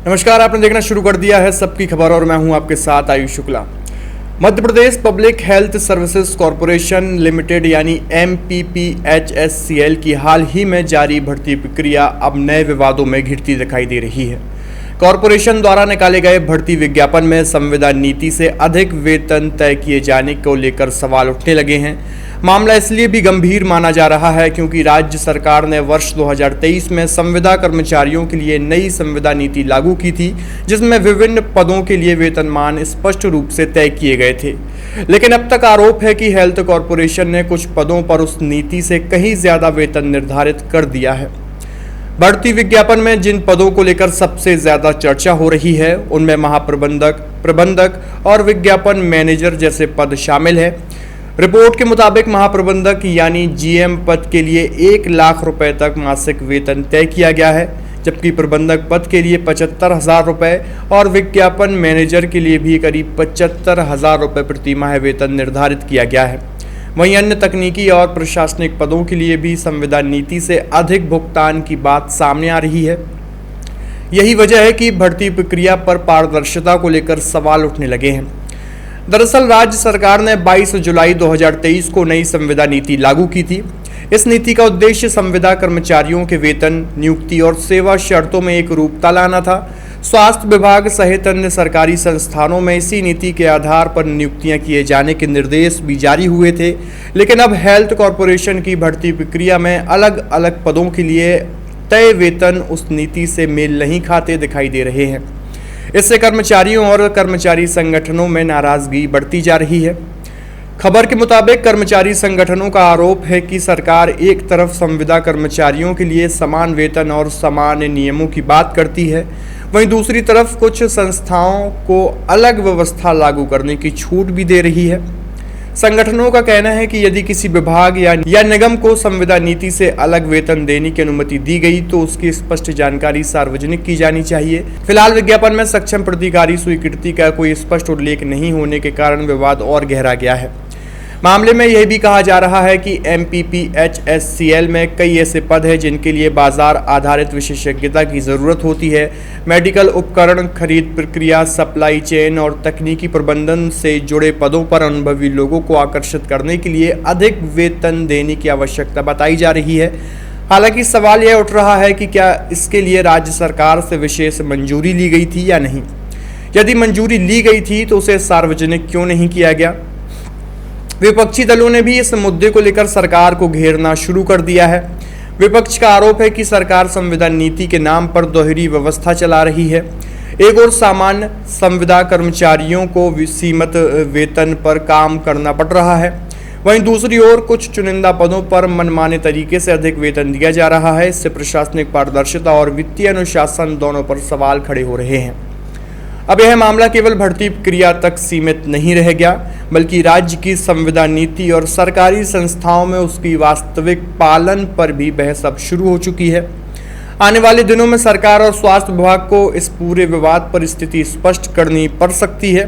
नमस्कार, आपने देखना शुरू कर दिया है सबकी खबर और मैं हूं आपके साथ Ayush Shukla. Madhya Pradesh public health services corporation limited यानी MPPHSCL की हाल ही में जारी भर्ती प्रक्रिया अब नए विवादों में घिरती दिखाई दे रही है। कॉरपोरेशन द्वारा निकाले गए भर्ती विज्ञापन में संविदा नीति से अधिक वेतन तय किए जाने को लेकर सवाल उठने लगे हैं। मामला इसलिए भी गंभीर माना जा रहा है क्योंकि राज्य सरकार ने वर्ष 2023 में संविदा कर्मचारियों के लिए नई संविदा नीति लागू की थी, जिसमें विभिन्न पदों के लिए वेतनमान स्पष्ट रूप से तय किए गए थे। लेकिन अब तक आरोप है कि हेल्थ कॉरपोरेशन ने कुछ पदों पर उस नीति से कहीं ज्यादा वेतन निर्धारित कर दिया है। भर्ती विज्ञापन में जिन पदों को लेकर सबसे ज्यादा चर्चा हो रही है उनमें महाप्रबंधक, प्रबंधक और विज्ञापन मैनेजर जैसे पद शामिल है। रिपोर्ट के मुताबिक महाप्रबंधक यानी GM पद के लिए 1 लाख रुपए तक मासिक वेतन तय किया गया है, जबकि प्रबंधक पद के लिए 75,000 रुपए और विज्ञापन मैनेजर के लिए भी करीब 75,000 रुपए प्रति माह वेतन निर्धारित किया गया है। वहीं अन्य तकनीकी और प्रशासनिक पदों के लिए भी संविदा नीति से अधिक भुगतान की बात सामने आ रही है। यही वजह है कि भर्ती प्रक्रिया पर पारदर्शिता को लेकर सवाल उठने लगे हैं। दरअसल राज्य सरकार ने 22 जुलाई 2023 को नई संविदा नीति लागू की थी। इस नीति का उद्देश्य संविदा कर्मचारियों के वेतन, नियुक्ति और सेवा शर्तों में एक रूपता लाना था। स्वास्थ्य विभाग सहित अन्य सरकारी संस्थानों में इसी नीति के आधार पर नियुक्तियां किए जाने के निर्देश भी जारी हुए थे। लेकिन अब हेल्थ कॉरपोरेशन की भर्ती प्रक्रिया में अलग अलग पदों के लिए तय वेतन उस नीति से मेल नहीं खाते दिखाई दे रहे हैं। इससे कर्मचारियों और कर्मचारी संगठनों में नाराजगी बढ़ती जा रही है। खबर के मुताबिक कर्मचारी संगठनों का आरोप है कि सरकार एक तरफ संविदा कर्मचारियों के लिए समान वेतन और समान नियमों की बात करती है, वहीं दूसरी तरफ कुछ संस्थाओं को अलग व्यवस्था लागू करने की छूट भी दे रही है। संगठनों का कहना है कि यदि किसी विभाग या निगम को संविदा नीति से अलग वेतन देने की अनुमति दी गई तो उसकी स्पष्ट जानकारी सार्वजनिक की जानी चाहिए। फिलहाल विज्ञापन में सक्षम प्राधिकारी स्वीकृति का कोई स्पष्ट उल्लेख नहीं होने के कारण विवाद और गहरा गया है। मामले में यह भी कहा जा रहा है कि MPPHSCL में कई ऐसे पद हैं जिनके लिए बाजार आधारित विशेषज्ञता की जरूरत होती है। मेडिकल उपकरण खरीद प्रक्रिया, सप्लाई चेन और तकनीकी प्रबंधन से जुड़े पदों पर अनुभवी लोगों को आकर्षित करने के लिए अधिक वेतन देने की आवश्यकता बताई जा रही है। हालांकि सवाल यह उठ रहा है कि क्या इसके लिए राज्य सरकार से विशेष मंजूरी ली गई थी या नहीं। यदि मंजूरी ली गई थी तो उसे सार्वजनिक क्यों नहीं किया गया। विपक्षी दलों ने भी इस मुद्दे को लेकर सरकार को घेरना शुरू कर दिया है। विपक्ष का आरोप है कि सरकार संविदा नीति के नाम पर दोहरी व्यवस्था चला रही है। एक और सामान्य संविदा कर्मचारियों को सीमित वेतन पर काम करना पड़ रहा है, वहीं दूसरी ओर कुछ चुनिंदा पदों पर मनमाने तरीके से अधिक वेतन दिया जा रहा है। इससे प्रशासनिक पारदर्शिता और वित्तीय अनुशासन दोनों पर सवाल खड़े हो रहे हैं। अब यह मामला केवल भर्ती प्रक्रिया तक सीमित नहीं रह गया, बल्कि राज्य की संविदा नीति और सरकारी संस्थाओं में उसकी वास्तविक पालन पर भी बहस अब शुरू हो चुकी है। आने वाले दिनों में सरकार और स्वास्थ्य विभाग को इस पूरे विवाद पर स्थिति स्पष्ट करनी पड़ सकती है,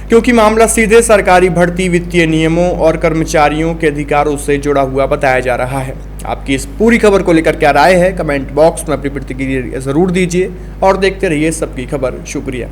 क्योंकि मामला सीधे सरकारी भर्ती, वित्तीय नियमों और कर्मचारियों के अधिकारों से जुड़ा हुआ बताया जा रहा है। आपकी इस पूरी खबर को लेकर क्या राय है, कमेंट बॉक्स में अपनी प्रतिक्रिया जरूर दीजिए और देखते रहिए सबकी खबर। शुक्रिया।